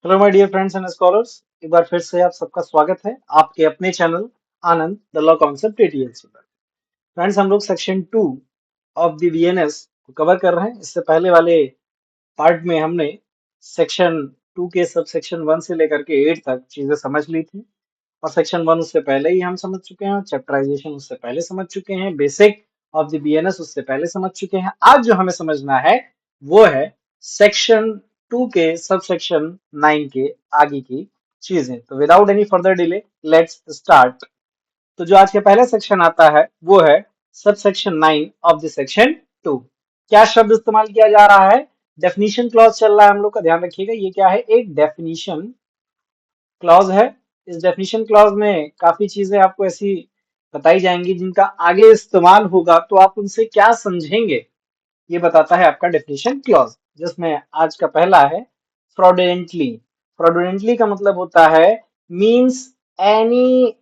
Hello my dear friends and scholars. एक बार फिर से आप सबका स्वागत है आपके अपने channel Anand the law concept ATLC पर। फ्रेंड्स, हम लोग सेक्शन 2 ऑफ द वीएनएस को कवर कर रहे हैं। इससे पहले वाले पार्ट में हमने सेक्शन 2 के सब सेक्शन 1 से लेकर के 8 तक चीजें समझ ली थी, और सेक्शन 1 उससे पहले ही हम समझ चुके हैं, चैप्टराइजेशन उससे पहले समझ चुके हैं, बेसिक ऑफ द बीएनएस उससे पहले समझ चुके हैं। आज जो हमें समझना है वो है सेक्शन 2 के सब सेक्शन 9 के आगे की चीजें। तो without any further delay let's start. तो जो आज के पहले सेक्शन आता है वो है सब सेक्शन 9 ऑफ द सेक्शन 2। क्या शब्द इस्तेमाल किया जा रहा है? डेफिनेशन क्लॉज चल रहा है हम लोग का, ध्यान रखिएगा। ये क्या है? एक डेफिनेशन क्लॉज है। इस डेफिनेशन क्लॉज में काफी चीजें आपको ऐसी बताई जाएंगी जिनका आगे इस्तेमाल होगा तो आप उनसे क्या समझेंगे, ये बताता है आपका डेफिनेशन क्लॉज, जिसमें आज का पहला है फ्रॉडुलेंटली। फ्रॉडुलेंटली का मतलब होता है means any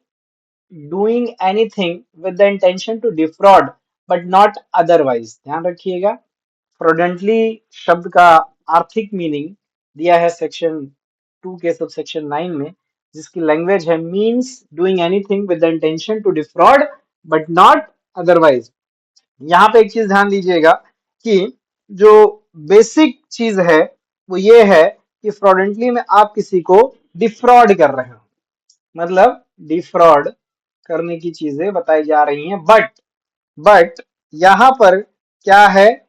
doing anything with the intention to defraud but not otherwise. ध्यान रखिएगा, फ्रॉडेंटली शब्द का आर्थिक मीनिंग दिया है सेक्शन 2 के सब सेक्शन 9 में, जिसकी लैंग्वेज है means doing anything with the intention to defraud but not otherwise. यहाँ पे एक चीज ध्यान दीजिएगा कि जो बेसिक चीज है वो ये है कि फ्रॉडेंटली में आप किसी को डिफ्रॉड कर रहे हो, मतलब डिफ्रॉड करने की चीजें बताई जा रही हैं। बट यहां पर क्या है?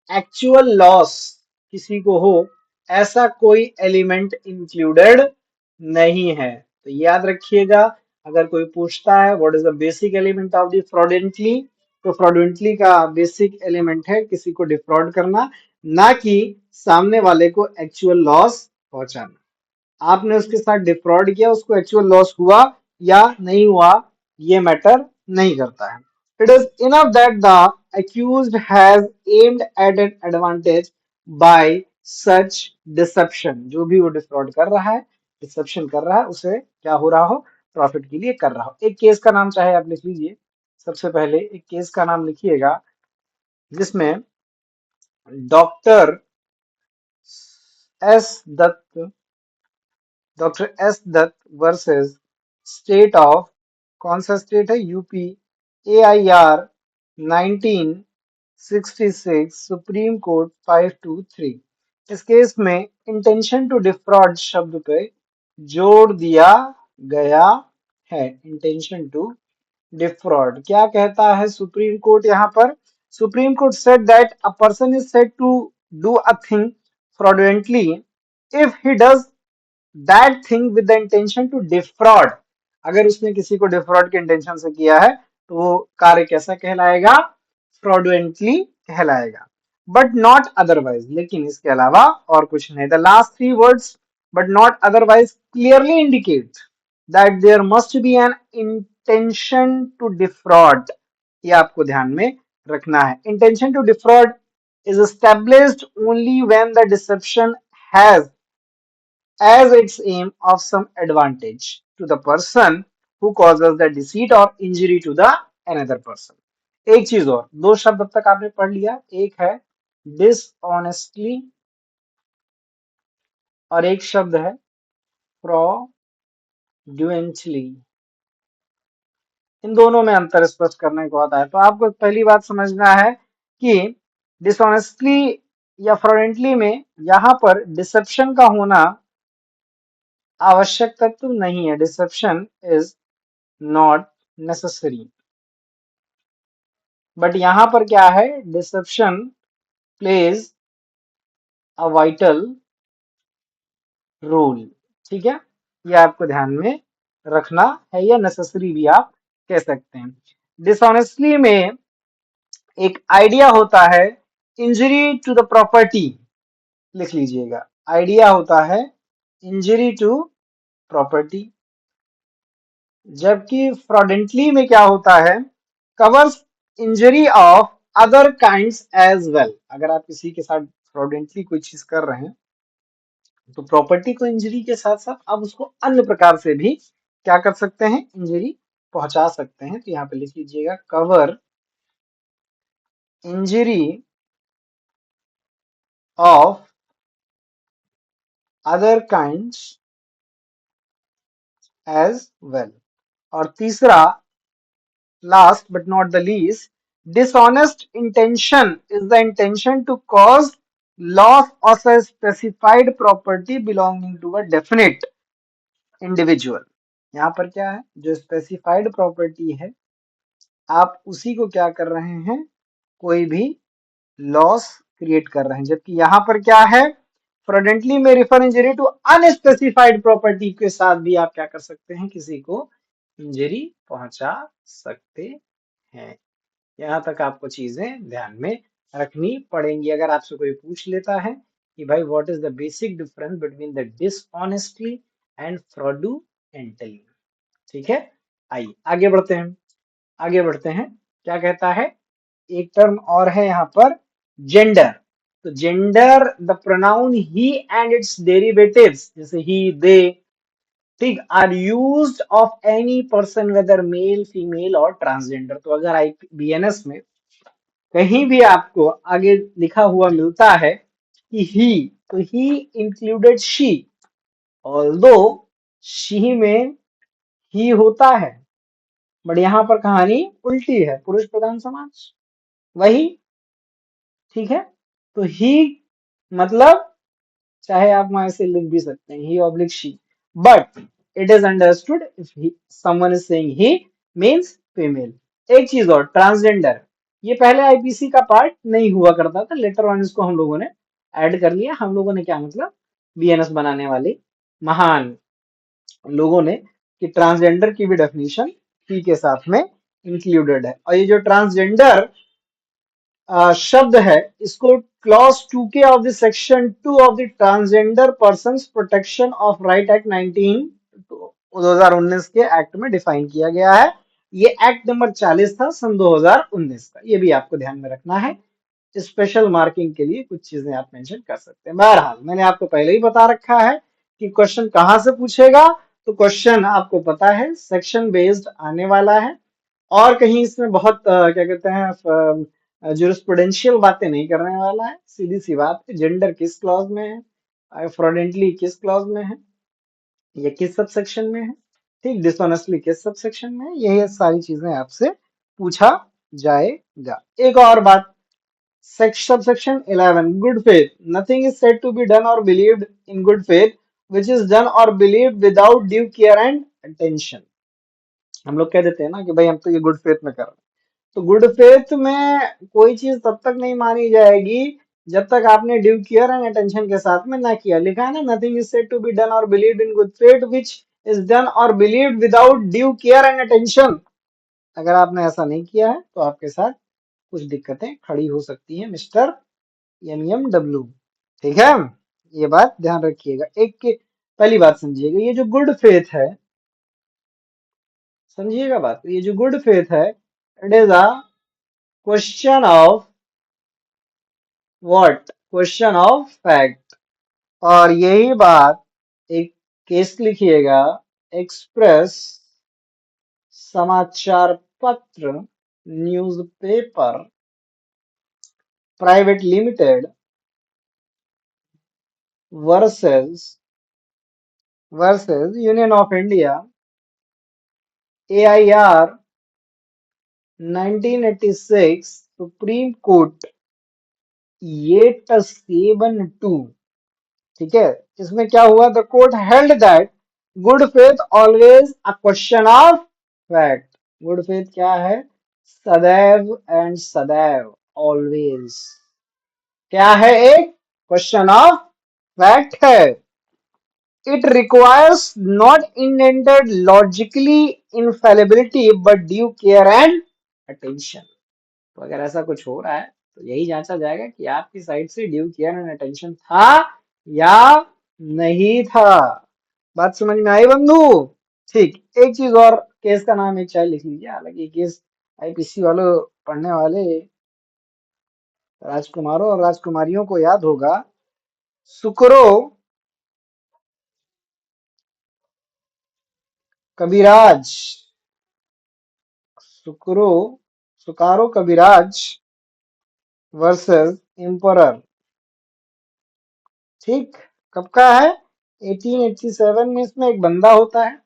एक्चुअल लॉस किसी को हो ऐसा कोई एलिमेंट इंक्लूडेड नहीं है। तो याद रखिएगा, अगर कोई पूछता है what is the basic element of the fraudulently, तो फ्रॉडेंटली का बेसिक एलिमेंट है किसी को डिफ्रॉड करना, ना कि सामने वाले को एक्चुअल लॉस पहुंचाना। आपने उसके साथ डिफ्रॉड किया, उसको एक्चुअल लॉस हुआ या नहीं हुआ ये मैटर नहीं करता है। It is enough that the accused has aimed at an advantage by such deception। जो भी वो डिफ्रॉड कर रहा है, डिसेप्शन कर रहा है, उसे क्या हो रहा हो? प्रॉफिट के लिए कर रहा हो। एक केस का नाम चाहे आप लिख लीजिए। सबसे पहले एक केस का नाम लिखिएगा जिसमें doctor S Dutt doctor S Dutt versus state of, कौन सा स्टेट है? UP, AIR 1966, supreme court 523। इस केस में इंटेंशन टू डिफ्रॉड शब्द पे जोड़ दिया गया है। इंटेंशन टू डिफ्रॉड क्या कहता है सुप्रीम कोर्ट यहाँ पर? Supreme court said that a person is said to do a thing fraudulently if he does that thing with the intention to defraud. अगर उसने किसी को डिफ्रॉड के इंटेंशन से किया है तो वो कार्य कैसा कहलाएगा? फ्रॉडुलेंटली कहलाएगा। बट नॉट अदरवाइज, लेकिन इसके अलावा और कुछ नहीं। The last three words but not otherwise clearly indicate that there must be an intention to defraud. ये आपको ध्यान में रखना है। Intention to defraud is established only when the deception has as its aim of some advantage to the person who causes the deceit or injury to the another person। एक चीज और, दो शब्द अब तक आपने पढ़ लिया, एक है डिसऑनेस्टली और एक शब्द है फ्रॉडुलेंटली। इन दोनों में अंतर स्पष्ट करने को आता है। तो आपको पहली बात समझना है कि डिसऑनेस्टली या फ्रॉडुलेंटली में यहां पर डिसेप्शन का होना आवश्यक तत्व नहीं है। Deception is not necessary. But यहां पर क्या है? Deception plays a vital role. ठीक है, ये आपको ध्यान में रखना है, या नेसेसरी भी आप कह सकते हैं। डिसऑनेस्टली में एक आइडिया होता है इंजरी टू द प्रॉपर्टी, लिख लीजिएगा। आइडिया होता है इंजरी टू प्रॉपर्टी, जबकि फ्रॉडेंटली में क्या होता है? Covers injury of other kinds as well. अगर आप किसी के साथ फ्रॉडेंटली कोई चीज कर रहे हैं तो प्रॉपर्टी को इंजरी के साथ साथ आप उसको अन्य प्रकार से भी क्या कर सकते हैं? इंजरी पहुंचा सकते हैं। तो यहाँ पे लिख लीजिएगा cover injury of other kinds as well. और तीसरा, last but not the least, dishonest intention is the intention to cause loss of a specified property belonging to a definite individual। यहाँ पर क्या है, जो स्पेसिफाइड प्रॉपर्टी है आप उसी को क्या कर रहे हैं, कोई भी लॉस क्रिएट कर रहे हैं। जबकि यहाँ पर क्या है, फ्रॉडेंटली में refer injury to unspecified property के साथ भी आप क्या कर सकते हैं, किसी को इंजरी पहुंचा सकते हैं। यहाँ तक आपको चीजें ध्यान में रखनी पड़ेंगी। अगर आपसे कोई पूछ लेता है कि भाई what is the basic difference between the dishonestly and fraudulently, ठीक है। आइए आगे बढ़ते हैं, आगे बढ़ते हैं। क्या कहता है, एक टर्म और है यहाँ पर, जेंडर। तो gender, the pronoun he and its derivatives, जैसे ही, दे, ठीक, are used of any person whether male female और ट्रांसजेंडर। तो अगर आई बीएनएस में कहीं भी आपको आगे लिखा हुआ मिलता है कि ही, तो ही इंक्लूडेड शी, ऑल्दो शी में ही होता है, बट यहाँ पर कहानी उल्टी है, पुरुष प्रधान समाज, वही, ठीक है। तो ही मतलब, चाहे आप वहां से लिख भी सकते हैं he oblique she, but it is understood if someone is saying he means female. एक चीज और, ट्रांसजेंडर, ये पहले आईपीसी का पार्ट नहीं हुआ करता था, लेटर ऑन इसको हम लोगों ने ऐड कर लिया। हम लोगों ने क्या मतलब, बीएनएस बनाने वाले महान लोगों ने, कि ट्रांसजेंडर की भी डेफिनेशन ही के साथ में इंक्लूडेड है। और ये जो ट्रांसजेंडर शब्द है, इसको clause 2K of the section 2 of the transgender person protection of right act 2019 के एक्ट में डिफाइन किया गया है। ये एक्ट नंबर 40 था सन 2019 का, ये भी आपको ध्यान में रखना है। स्पेशल मार्किंग के लिए कुछ चीजें आप मेंशन कर सकते हैं। बहरहाल मैंने आपको पहले ही बता रखा है कि क्वेश्चन कहां से पूछेगा, तो क्वेश्चन आपको पता है सेक्शन बेस्ड आने वाला है, और कहीं इसमें बहुत क्या कहते हैं जुरिस्प्रूडेंशियल बातें नहीं करने वाला है। सीधी सी बात है, जेंडर किस क्लॉज में है, फ्रॉडेंटली किस क्लॉज में है, ये किस सब सेक्शन में है, ठीक, डिसऑनेस्टली किस सब सेक्शन में है, यही सारी चीजें आपसे पूछा जाएगा। एक और बात, subsection 11, good faith. Nothing is said to be done or believed in good faith which is done or believed without due care and attention। हम लोग कह देते हैं ना कि भाई हम तो ये गुड फेथ में कर रहे हैं, तो गुड फेथ में कोई चीज तब तक नहीं मानी जाएगी जब तक आपने ड्यू केयर एंड अटेंशन के साथ में ना किया। लिखा है ना, nothing is said to be done or believed in good faith which is done or believed without due care and attention. अगर आपने ऐसा नहीं किया है तो आपके साथ कुछ दिक्कतें खड़ी हो सकती हैं मिस्टर एमएमडब्ल्यू, ठीक है। ये बात ध्यान रखिएगा। एक के पहली बात समझिएगा, ये जो गुड फेथ है, समझिएगा बात, ये जो गुड फेथ है, it is a question of what, question of fact. और यही बात, एक केस लिखिएगा, एक्सप्रेस समाचार पत्र newspaper private limited versus union of India AIR 1986 supreme court 872, ठीक है। इसमें क्या हुआ, the court held that good faith always a question of fact. Good faith क्या है, सदैव एंड सदैव, ऑलवेज क्या है, एक क्वेश्चन ऑफ फैक्ट है। It requires not intended logically infallibility but due care and attention। तो अगर ऐसा कुछ हो रहा है तो यही जांचा जाएगा कि आपकी साइड से ड्यू केयर एंड अटेंशन था या नहीं था। बात समझ में आई बंधु? ठीक, एक चीज और, केस का नाम एक चाहे लिख लीजिए, हालांकि केस आईपीसी वालों पढ़ने वाले राजकुमारों और राजकुमारियों को याद होगा। सुकरो कविराज, सुकरो सुकारो कविराज वर्सेस एम्परर, ठीक, कब का है, 1887 में इसमें एक बंदा होता है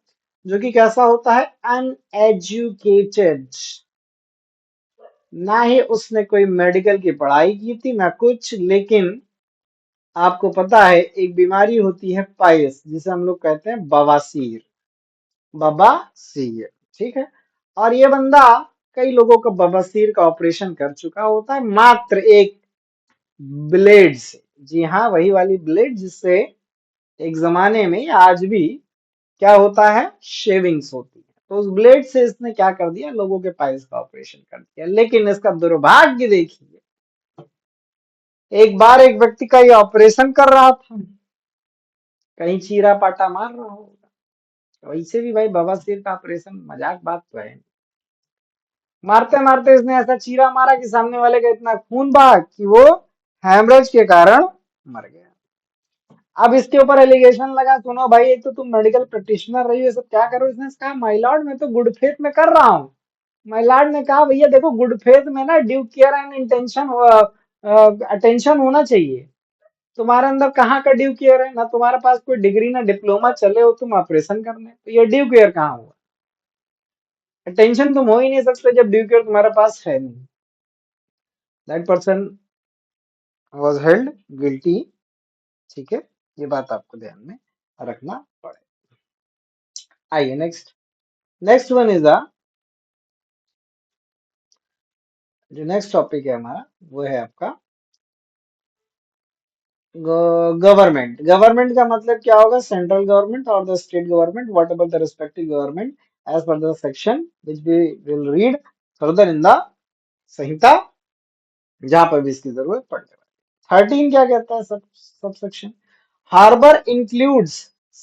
जो कि कैसा होता है, अनएजुकेटेड, ना ही उसने कोई मेडिकल की पढ़ाई की थी ना कुछ, लेकिन आपको पता है एक बीमारी होती है पाइल्स, जिसे हम लोग कहते हैं बवासीर, बवासीर, ठीक है। और ये बंदा कई लोगों का बवासीर का ऑपरेशन कर चुका होता है, मात्र एक ब्लेड से। जी हाँ, वही वाली ब्लेड जिससे एक जमाने में आज भी क्या होता है, शेविंग्स होती है। तो उस ब्लेड से इसने क्या कर दिया, लोगों के पाइल्स का ऑपरेशन कर दिया। लेकिन इसका दुर्भाग्य देखिए, एक बार एक व्यक्ति का ये ऑपरेशन कर रहा था, कहीं चीरा पाटा मार रहा होगा। वैसे भी भाई बवासीर का ऑपरेशन मजाक बात तो है नहीं। मारते मारते इसने ऐसा चीरा मारा कि सामने वाले का इतना खून बहा कि वो हेमरेज के कारण मर गया। अब इसके ऊपर एलिगेशन लगा, सुनो भाई, एक तो तुम मेडिकल प्रैक्टिशनर रही हो, ये सब क्या करो। इसने कहा माय लॉर्ड, मैं तो गुड फेथ में कर रहा हूँ। माय लॉर्ड ने कहा भैया देखो, गुड फेथ में ना due care and intention attention होना चाहिए। तुम्हारे अंदर कहाँ का ड्यू केयर है, ना तुम्हारे पास कोई डिग्री ना डिप्लोमा, चले हो तुम ऑपरेशन करने, तो ये ड्यू केयर कहाँ हुआ। अटेंशन तुम हो ही नहीं सकते जब ड्यू केयर तुम्हारे पास है नहीं। That person was held guilty, ठीक है। ये बात आपको ध्यान में रखना पड़े। आइए next, next one is the, जो नेक्स्ट टॉपिक है हमारा वो है आपका गवर्नमेंट। गवर्नमेंट का मतलब क्या होगा, सेंट्रल गवर्नमेंट और the state government, whatever the respective government as per the section which we will read further in the Sanhita, जहां पर भी इसकी जरूरत पड़ने वाली। 13 क्या कहता है, सब section, harbour includes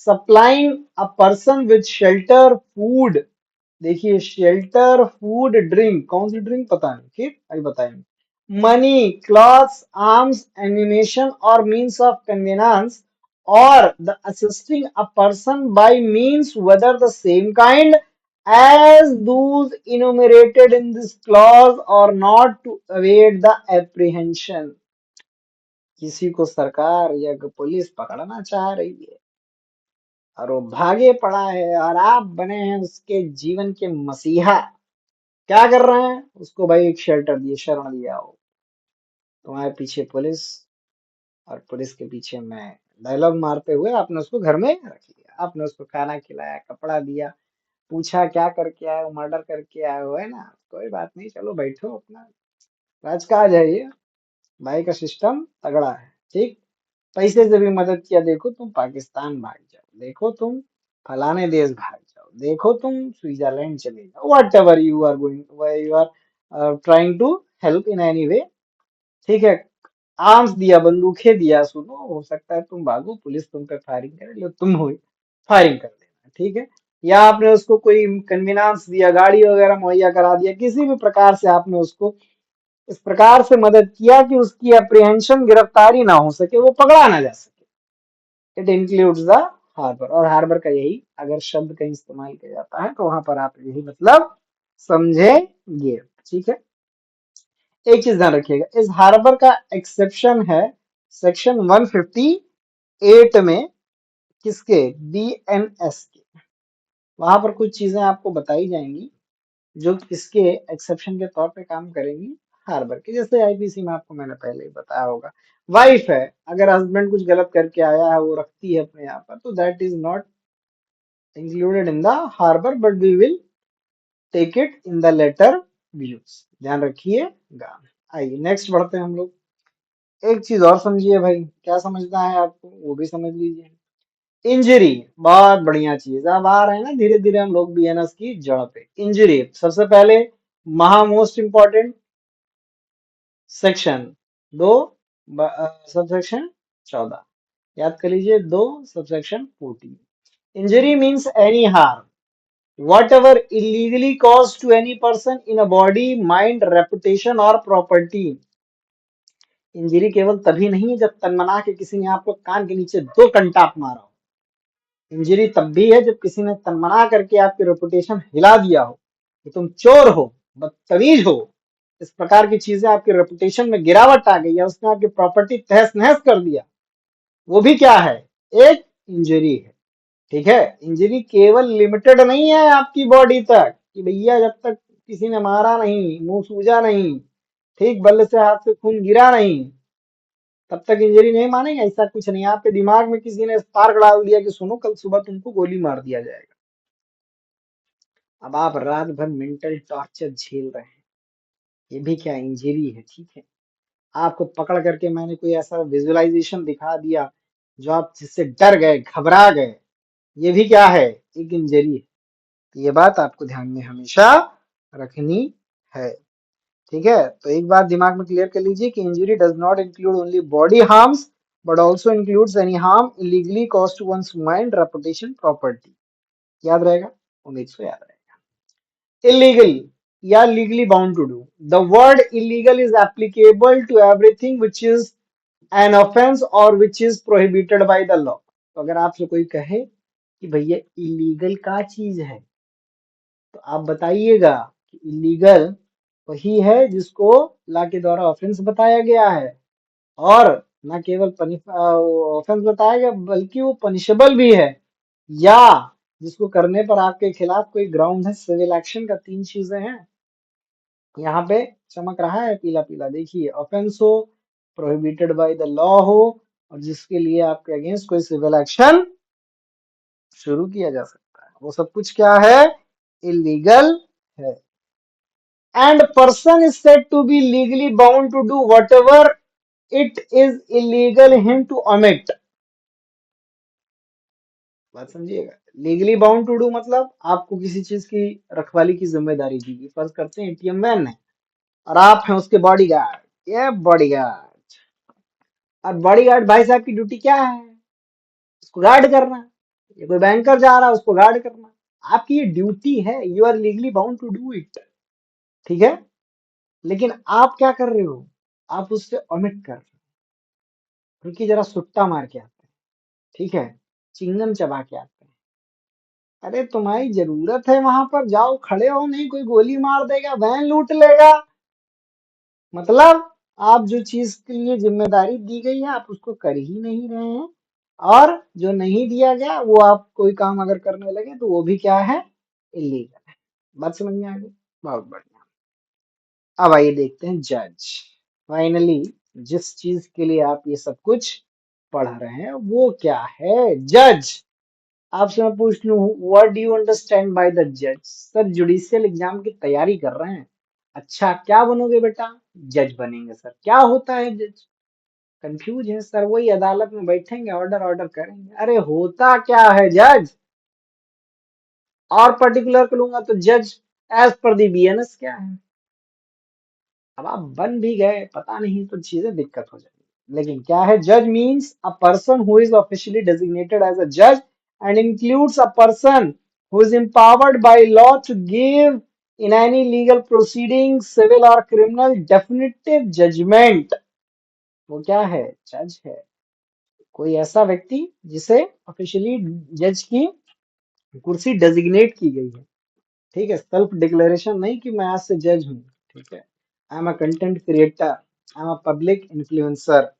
supplying a person with shelter food. देखिए शेल्टर फूड ड्रिंक, कौन सी ड्रिंक पता नहीं, ठीक अभी बताएंगे। मनी क्लॉथ्स आर्म्स एनिमेशन और मीन्स ऑफ कन्वीनियंस और the assisting a person by means whether the same kind as those enumerated in this clause or not to evade the apprehension। किसी को सरकार या पुलिस पकड़ना चाह रही है और वो भागे पड़ा है और आप बने हैं उसके जीवन के मसीहा, क्या कर रहे हैं, उसको भाई एक शेल्टर दिए, शरण दिया हो। तुम्हारे पीछे पुलिस और पुलिस के पीछे मैं, डायलॉग मारते हुए आपने उसको घर में रख लिया, आपने उसको खाना खिलाया, कपड़ा दिया, पूछा क्या करके आए हो, मर्डर करके आए हो, है ना, कोई बात नहीं, चलो बैठो अपना राज का आ जाइए। भाई का सिस्टम तगड़ा है, ठीक। पैसे से भी मदद किया, देखो तुम पाकिस्तान भाग जाओ, देखो तुम फलाने देश भाग जाओ, देखो तुम स्विट्जरलैंड चले जाओ, whatever you are going, you are trying to help in any way, ठीक है। आर्म्स दिया, बंदूकें दिया, सुनो हो सकता है तुम भागो, पुलिस तुम पे फायरिंग करे, लो तुम हो फायरिंग कर देना, ठीक है। या आपने उसको कोई कन्वीनांस दिया, गाड़ी वगैरह मुहैया करा दिया, किसी भी प्रकार से आपने उसको इस प्रकार से मदद किया कि उसकी अप्रिहेंशन, गिरफ्तारी ना हो सके, वो पकड़ा ना जा सके। इट इंक्लूड्स द हार्बर, और हार्बर का यही अगर शब्द कहीं इस्तेमाल किया जाता है तो वहां पर आप यही मतलब समझेंगे, ठीक है। एक चीज ध्यान रखिएगा, इस हार्बर का एक्सेप्शन है सेक्शन 158 में, किसके, बीएनएस के। वहां पर कुछ चीजें आपको बताई जाएंगी जो इसके एक्सेप्शन के तौर पे काम करेंगी हार्बर के। जैसे आईपीसी में आपको मैंने पहले ही बताया होगा, वाइफ है, अगर हस्बैंड कुछ गलत करके आया है, वो रखती है अपने यहाँ पर, तो that is not included in the harbour, but we will take it in the later views, ध्यान रखिएगा। आइए नेक्स्ट बढ़ते हैं हम लोग। एक चीज और समझिए भाई, क्या समझना है आपको वो भी समझ लीजिए। इंजरी बहुत बढ़िया चीज, अब आ रहे हैं ना धीरे धीरे हम लोग बीएनएस की जड़ पे। इंजरी सबसे पहले, महा मोस्ट इंपॉर्टेंट सेक्शन 2 सबसेक्शन 14, याद कर लीजिए, 2 subsection 14। Injury means any harm whatever illegally caused to any person in a body, mind, reputation or property। Injury केवल तभी नहीं है जब तनमना के किसी ने आपको कान के नीचे 2 कंटाप मारा हो। इंजरी तब भी है जब किसी ने तनमना करके आपकी रेपुटेशन हिला दिया हो कि तुम चोर हो, बदतमीज हो, इस प्रकार की चीजें, आपकी रेपुटेशन में गिरावट आ गई, या उसने आपकी प्रॉपर्टी तहस नहस कर दिया। वो भी क्या है, एक इंजरी है। ठीक है, इंजरी केवल लिमिटेड नहीं है आपकी बॉडी तक कि भैया जब तक किसी ने मारा नहीं, मुंह सूजा नहीं, ठीक बल्ले से हाथ से खून गिरा नहीं, तब तक इंजरी नहीं मानेंगे। ऐसा कुछ नहीं, आपके दिमाग में किसी ने स्पार्क डाल दिया कि सुनो कल सुबह तुमको गोली मार दिया जाएगा, अब आप रात भर मेंटल टॉर्चर झेल रहे हैं, ये भी क्या इंजरी है। ठीक है, आपको पकड़ करके मैंने कोई ऐसा विजुअलाइजेशन दिखा दिया जो आप जिससे डर गए, घबरा गए, ये भी क्या है, एक इंजरी है। तो ये बात आपको ध्यान में हमेशा रखनी है। ठीक है, तो एक बात दिमाग में क्लियर कर लीजिए कि injury does not include only body harms but also includes any harm illegally cause to one's mind, reputation, property. याद रहेगा, उम्मीद से याद रहेगा। illegal या legally bound to do. The word illegal is applicable to everything which is an offense or which is prohibited by the law. तो अगर आपसे कोई कहे कि भैया इलीगल का चीज है, तो आप बताइएगा कि इलीगल वही है जिसको लॉ के द्वारा ऑफेंस बताया गया है, और न केवल ऑफेंस बताया गया बल्कि वो पनिशेबल भी है, या जिसको करने पर आपके खिलाफ कोई ग्राउंड है सिविल एक्शन का। तीन चीजें हैं यहाँ पे, चमक रहा है पीला पीला, देखिए, ऑफेंस हो, प्रोहिबिटेड बाय द लॉ हो, और जिसके लिए आपके अगेंस्ट कोई सिविल एक्शन शुरू किया जा सकता है, वो सब कुछ क्या है, इलीगल है। And person is said to be legally bound to do whatever it is illegal him to omit। बात समझिएगा, लीगली बाउंड टू डू मतलब आपको किसी चीज की रखवाली की जिम्मेदारी दी गई, फर्ज करते हैं एटीएम वैन है और आप हैं उसके बॉडीगार्ड, ये बॉडीगार्ड, और बॉडीगार्ड भाई साहब की ड्यूटी क्या है, उसको गार्ड करना। ये कोई बैंकर जा रहा है उसको गार्ड करना, आपकी ये ड्यूटी है, you are legally bound to do it. ठीक है, लेकिन आप क्या कर रहे हो, आप उससे ओमिट कर रहे हो, क्योंकि जरा सुट्टा मार के आते हैं, ठीक है, चिंगम चबा के आते हैं। अरे तुम्हारी जरूरत है वहां पर, जाओ खड़े हो, नहीं कोई गोली मार देगा, वैन लूट लेगा। मतलब आप जो चीज के लिए जिम्मेदारी दी गई है आप उसको कर ही नहीं रहे हैं, और जो नहीं दिया गया वो आप कोई काम अगर करने लगे तो वो भी क्या है, इलीगल है। बात समझ में आ गई, बहुत बढ़िया। अब आइए देखते हैं जज। फाइनली जिस चीज के लिए आप ये सब कुछ पढ़ रहे हैं वो क्या है, जज। आपसे मैं पूछ लूं, what do you understand by the जज। सर जुडिशियल एग्जाम की तैयारी कर रहे हैं, अच्छा क्या बनोगे बेटा, जज बनेंगे। सर क्या होता है जज, कंफ्यूज है सर, वही अदालत में बैठेंगे ऑर्डर ऑर्डर करेंगे। अरे होता क्या है जज, और पर्टिकुलर करूंगा तो जज एज पर दी बीएनएस क्या है। अब आप बन भी गए पता नहीं तो चीजें दिक्कत हो जाएगी, लेकिन क्या है, जज means a person who is officially designated as a जज and includes a person who is empowered by law to give in any legal proceeding civil or criminal definitive judgment। वो क्या है, जज है, कोई ऐसा व्यक्ति जिसे ऑफिशियली जज की कुर्सी डेजिग्नेट की गई है। ठीक है, सेल्फ डिक्लेरेशन नहीं कि मैं आज से जज हूँ। ठीक है, I am a content creator, I am a public influencer,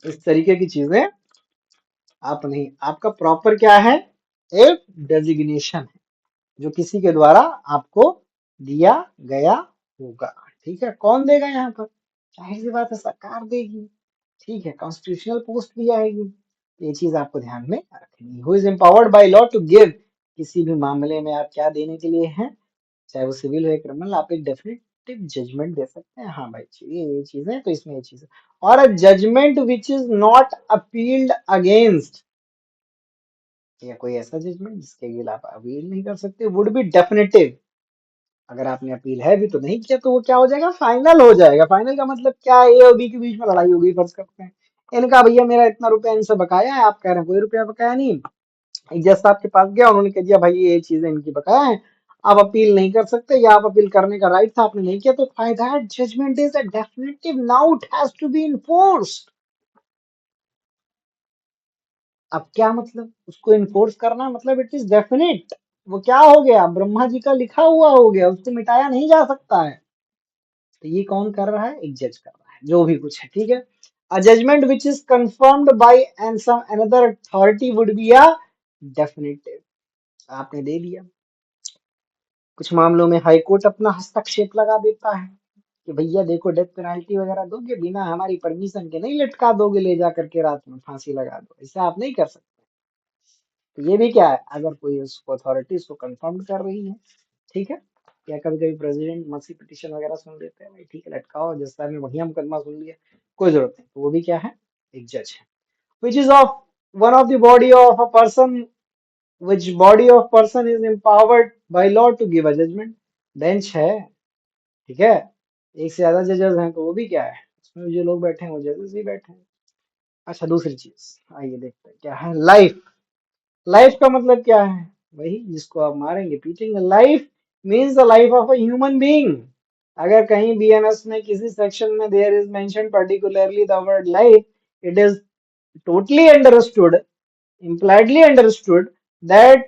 इस तरीके की चीजें आप नहीं, आपका प्रॉपर क्या है, एक डेजिग्नेशन है जो किसी के द्वारा आपको दिया गया होगा। ठीक है, कौन देगा यहाँ पर, जाहिर सी बात है सरकार देगी। ठीक है, कॉन्स्टिट्यूशनल पोस्ट भी आएगी, ये चीज आपको ध्यान में रखनी है। Who is empowered by law to give, किसी भी मामले में आप क्या देने के लिए हैं, चाहे वो सिविल हो या क्रिमिनल, आप एक डेफिनेटिव जजमेंट दे सकते हैं, हाँ भाई ये चीजें तो इसमें ये चीजें। और a judgment which is not appealed against, या कोई ऐसा जजमेंट जिसके खिलाफ आप अपील नहीं कर सकते, वुड बी डेफिनेटिव। अगर आपने अपील है भी तो नहीं किया तो वो क्या हो जाएगा, फाइनल हो जाएगा। फाइनल का मतलब क्या है, ए और बी के बीच में लड़ाई हो गई, फर्ज करते हैं इनका भैया मेरा इतना रुपया इनसे बकाया है, आप कह रहे हैं कोई रुपया बकाया नहीं, एक जज साहब के पास गया, उन्होंने कह दिया भाई ये चीजें इनकी बकाया है, आप अपील नहीं कर सकते, या आप अपील करने का राइट था आपने नहीं किया, तो that judgement is a definitive, now it has to be enforced. अब क्या मतलब, उसको इन्फोर्स करना मतलब इट इज डेफिनेट, वो क्या हो गया, ब्रह्मा जी का लिखा हुआ हो गया, उसको मिटाया नहीं जा सकता है। तो ये कौन कर रहा है, एक जज कर रहा है, जो भी कुछ है। ठीक है, A judgment which is confirmed by and some another authority would be a definitive. आपने दे दिया। कुछ मामलों में हाई कोर्ट अपना हस्तक्षेप लगा देता है कि भैया देखो डेथ पेनाल्टी वगैरह दोगे, बिना हमारी परमिशन के नहीं लटका दोगे, ले जा करके रात में फांसी लगा दो, ऐसा आप नहीं कर सकते। तो ये भी क्या है, अगर कोई उसको अथॉरिटी उसको कंफर्म कर रही है, ठीक है। या कभी कभी प्रेसिडेंट मसी पिटिशन वगैरह सुन लेते हैं, भाई ठीक है लटकाओ, जैसा में बढ़िया मुकदमा सुन लिया, कोई जरूरत नहीं, तो वो भी क्या है, एक जज है। Which is of one of the body of a person, which body of person is empowered by law to give a judgment? Bench है, ठीक है। एक से ज्यादा जजेस हैं तो वो भी क्या है, उसमें जो लोग बैठे हैं वो जजेस ही बैठे हैं। अच्छा दूसरी चीज आइए देखते हैं क्या है, लाइफ। लाइफ का मतलब क्या है, वही जिसको आप मारेंगे पीटेंगे। Life means the life of a human being. अगर कहीं बीएनएस में किसी सेक्शन में there is mention particularly the word life, it is totally understood, impliedly understood that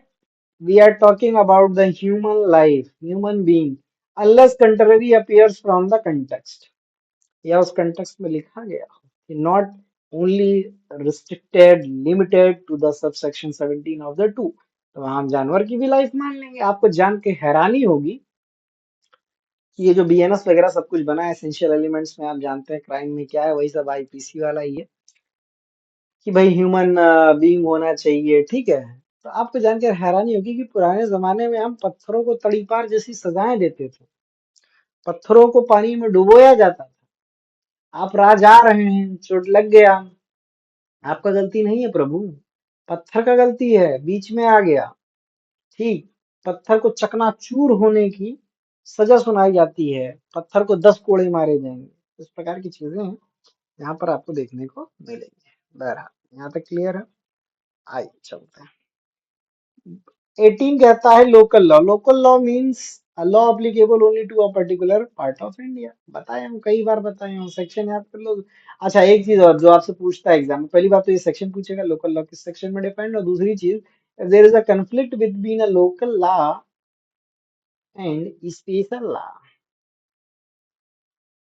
we are talking about the human life, human being, unless contrary appears from the context, या उस context में लिखा गया हो कि not only restricted, limited to the subsection 17 of the 2, तो हम जानवर की भी लाइफ मान लेंगे। आपको जान के हैरानी होगी कि ये जो बीएनएस वगैरह सब कुछ बना है एसेंशियल एलिमेंट्स में, आप जानते हैं क्राइम में क्या है, वही सब आईपीसी वाला ही है कि भाई ह्यूमन बीइंग होना चाहिए, ठीक है। तो आपको जानकर हैरानी होगी कि पुराने जमाने में हम पत्थरों को तड़ीपार जैसी सजाएं देते थे, पत्थरों को पानी में डुबोया जाता था। आप राह जा रहे हैं, चोट लग गया, आपका गलती नहीं है प्रभु, पत्थर का गलती है, बीच में आ गया, ठीक। पत्थर को चकनाचूर होने की सजा सुनाई जाती है, पत्थर को 10 कोड़े मारे जाएंगे। इस प्रकार की चीजें हैं यहाँ पर आपको देखने को मिलेंगे। बहरहाल यहाँ तक क्लियर है, आइए चलते हैं। 18 कहता है local law. Local law means a law applicable only to a particular part of India. बताए हम, कई बार बताए हम, सेक्शन याद कर लो। अच्छा एक चीज और जो आपसे पूछता है एग्जाम में, पहली बात तो ये सेक्शन पूछेगा लोकल लॉ किस सेक्शन में डिपेंड, और दूसरी चीज there is a conflict between a local law and special law,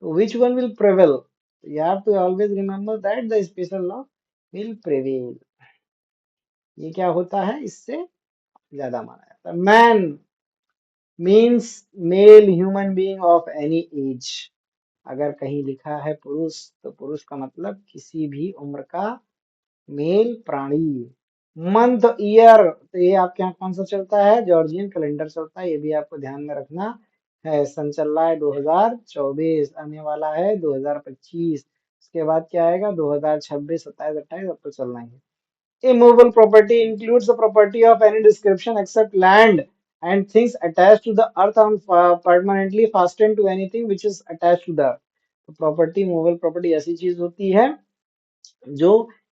which one will prevail? You have to always remember that the special law will prevail. ये क्या होता है, इससे ज्यादा माना जाता है। Man means male human being of any as. अगर कहीं लिखा है पुरुष, तो पुरुष का मतलब किसी भी उम्र का मेल प्राणी। मंथ ईयर, तो ये आपके यहाँ कौन सा चलता है, जॉर्जियन कैलेंडर चलता है, ये भी आपको ध्यान में रखना है। सन चल रहा है 2024, आने वाला है 2025, उसके बाद क्या आएगा 2026, 27, 28, अब तो चलना ही है। Immovable property includes the property of any description except land and things attached to the earth and permanently fastened to anything which is attached to the earth. तो प्रॉपर्टी, मूवेबल प्रॉपर्टी ऐसी चीज होती है जो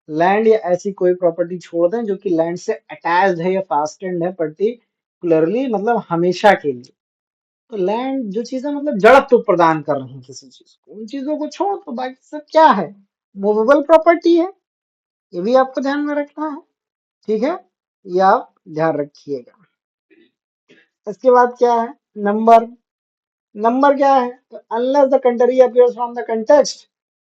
लैंड या ऐसी कोई property छोड़ दें जो कि लैंड से अटैच्ड है या फास्टेंड है पर्टिकुलरली, मतलब हमेशा के लिए। तो लैंड जो चीजें मतलब जड़त्व प्रदान कर रही हैं किसी चीज को, उन चीजों को छोड़ तो बाकी सब क्या है, मूवेबल प्रॉपर्टी है। ये भी आपको ध्यान में रखना है, ठीक है, ये आप ध्यान रखिएगा। इसके बाद क्या है, नंबर। नंबर क्या है, unless the country appears from the context,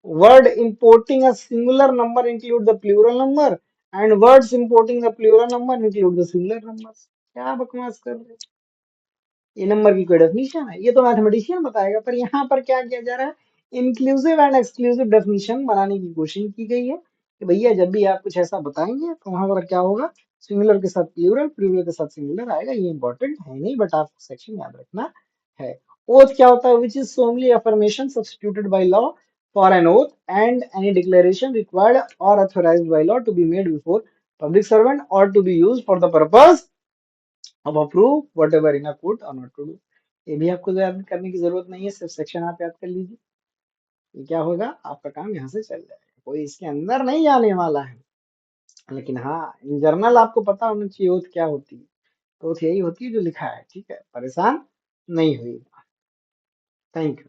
word importing a singular number include the plural number and words importing the plural number include the singular number. क्या बकवास कर रहे हैं, ये नंबर की कोई डेफिनेशन है, ये तो मैथमेटिशियन बताएगा, पर यहाँ पर क्या किया जा रहा है, इंक्लूसिव एंड एक्सक्लूसिव डेफिनेशन बनाने की कोशिश की गई है कि भैया जब भी आप कुछ ऐसा बताएंगे तो वहां पर क्या होगा, सिंगुलर के साथ प्लूरल, प्लूरल के साथ सिंगुलर आएगा। ये इंपॉर्टेंट है नहीं, बट आपको सेक्शन याद रखना है। ओथ क्या होता है, which is solemnly affirmation substituted by law for an oath and any declaration required और authorised by law to be made before public servant और to be used for the purpose of approve whatever in court और not to do. ये भी आपको याद करने की जरूरत नहीं है, सिर्फ सेक्शन आप याद कर लीजिए। ये क्या होगा, आपका काम यहाँ से चल जाएगा, कोई इसके अंदर नहीं आने वाला है। लेकिन हाँ इन जर्नल आपको पता होना चाहिए ओथ क्या होती है। ओथ यही होती है जो लिखा है, ठीक है, परेशान नहीं हुई। Thank you.